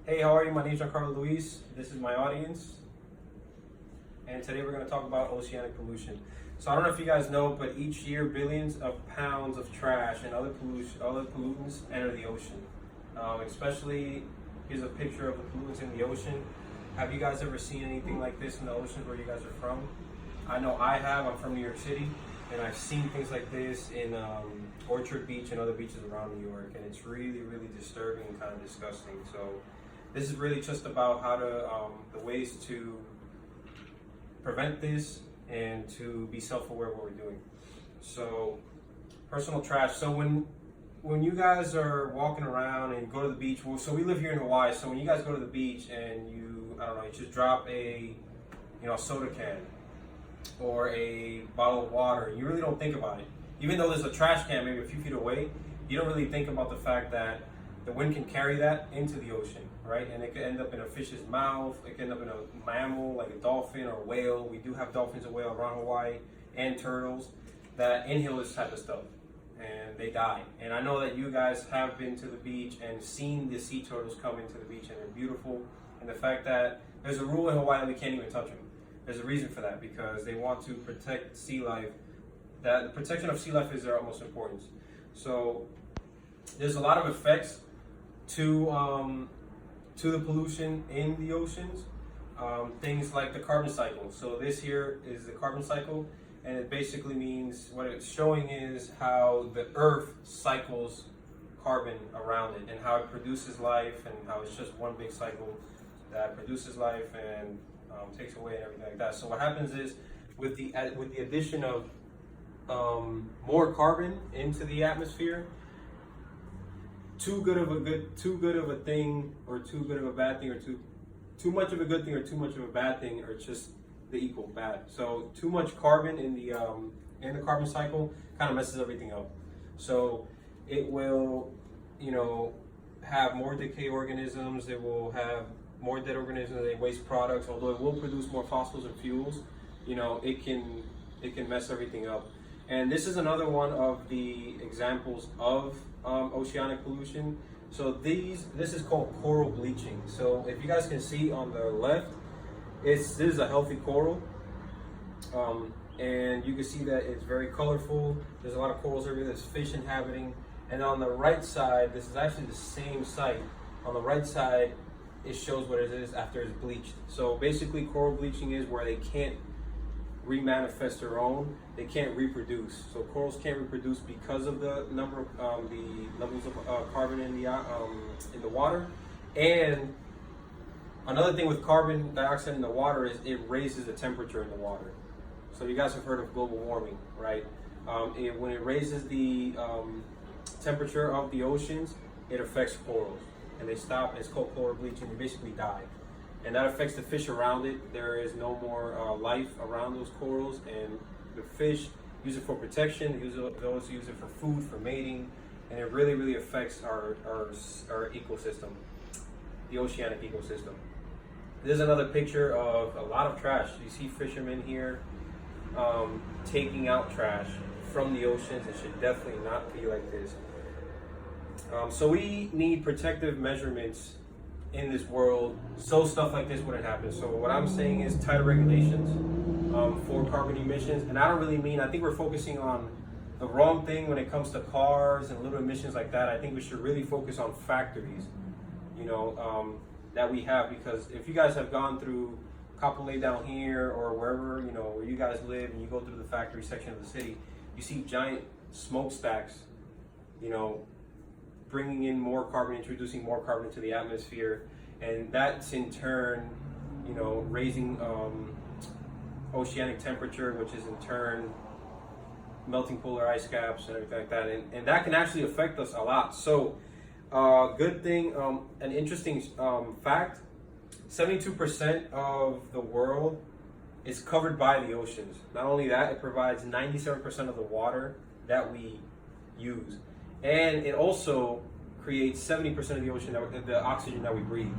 Hey, how are you? My name is Giancarlo Luis. This is my audience. And today we're going to talk about oceanic pollution. So I don't know if you guys know, but each year billions of pounds of trash and other pollutants enter the ocean. Especially, here's a picture of the pollutants in the ocean. Have you guys ever seen anything like this in the oceans where you guys are from? I know I have. I'm from New York City, and I've seen things like this in Orchard Beach and other beaches around New York, and it's really, really disturbing and kind of disgusting. So this is really just about how to the ways to prevent this and to be self-aware of what we're doing. So personal trash. So when you guys are walking around and go to the beach, so we live here in Hawaii, so when you guys go to the beach and you just drop a soda can or a bottle of water, you really don't think about it. Even though there's a trash can maybe a few feet away, you don't really think about the fact that the wind can carry that into the ocean, right? And it could end up in a fish's mouth, it could end up in a mammal like a dolphin or a whale. We do have dolphins and whales around Hawaii, and turtles that inhale this type of stuff and they die. And I know that you guys have been to the beach and seen the sea turtles come into the beach, and they're beautiful. And the fact that there's a rule in Hawaii that we can't even touch them. There's a reason for that, because they want to protect sea life. That the protection of sea life is their utmost importance. So there's a lot of effects to the pollution in the oceans. Things like the carbon cycle. So this here is the carbon cycle, and it basically means, what it's showing is how the earth cycles carbon around it and how it produces life, and how it's just one big cycle that produces life and takes away and everything like that. So what happens is, with the addition of more carbon into the atmosphere, too good of a thing or too good of a bad thing, or too much of a good thing or too much of a bad thing, or just the equal bad. So too much carbon in the carbon cycle kind of messes everything up. So it will have more decay organisms, it will have more dead organisms and waste products. Although it will produce more fossils and fuels, it can mess everything up. And this is another one of the examples of oceanic pollution. So this is called coral bleaching. So if you guys can see on the left, this is a healthy coral, and you can see that it's very colorful. There's a lot of corals everywhere. There's fish inhabiting. And on the right side, this is actually the same site. On the right side, it shows what it is after it's bleached. So basically, coral bleaching is where they can't remanifest their own. They can't reproduce. So corals can't reproduce because of the number of the levels of carbon in the water. And another thing with carbon dioxide in the water is it raises the temperature in the water. So you guys have heard of global warming, right? When it raises the temperature of the oceans, it affects corals, and they stop. It's called coral bleaching. They basically die. And that affects the fish around it. There is no more life around those corals, and the fish use it for protection. Those use it for food, for mating, and it really, really affects our ecosystem, the oceanic ecosystem. There's another picture of a lot of trash. You see fishermen here taking out trash from the oceans. It should definitely not be like this. So we need protective measurements in this world so stuff like this wouldn't happen. So what I'm saying is tighter regulations for carbon emissions. And I don't really mean, I think we're focusing on the wrong thing when it comes to cars and little emissions like that. I think we should really focus on factories, that we have, because if you guys have gone through Kapolei down here or wherever, where you guys live, and you go through the factory section of the city, you see giant smokestacks, bringing in more carbon, introducing more carbon to the atmosphere, and that's in turn, raising oceanic temperature, which is in turn melting polar ice caps and everything like that, and that can actually affect us a lot. So good thing, an interesting fact, 72% of the world is covered by the oceans. Not only that, it provides 97% of the water that we use. And it also creates 70% of the ocean, the oxygen that we breathe.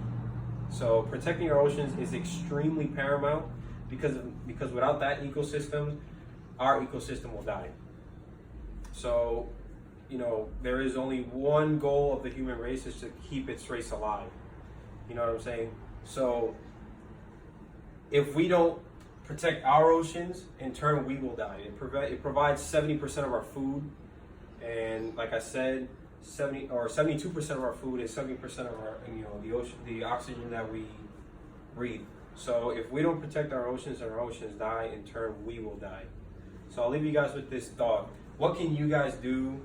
So protecting our oceans is extremely paramount, because without that ecosystem, our ecosystem will die. So, there is only one goal of the human race, is to keep its race alive. You know what I'm saying? So if we don't protect our oceans, in turn we will die. It provides 70% of our food, and like I said, 72% of our food is 70% of our, the ocean, the oxygen that we breathe. So if we don't protect our oceans and our oceans die, in turn we will die. So I'll leave you guys with this thought. What can you guys do?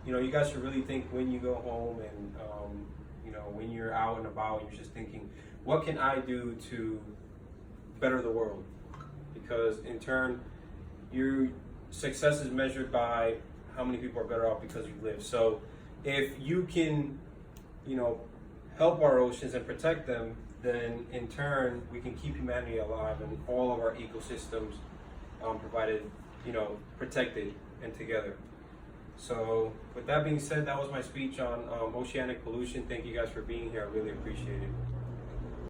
You guys should really think when you go home and when you're out and about, you're just thinking, what can I do to better the world? Because in turn, your success is measured by how many people are better off because you live. So if you can, help our oceans and protect them, then in turn we can keep humanity alive and all of our ecosystems provided, protected and together. So with that being said, that was my speech on oceanic pollution. Thank you guys for being here. I really appreciate it.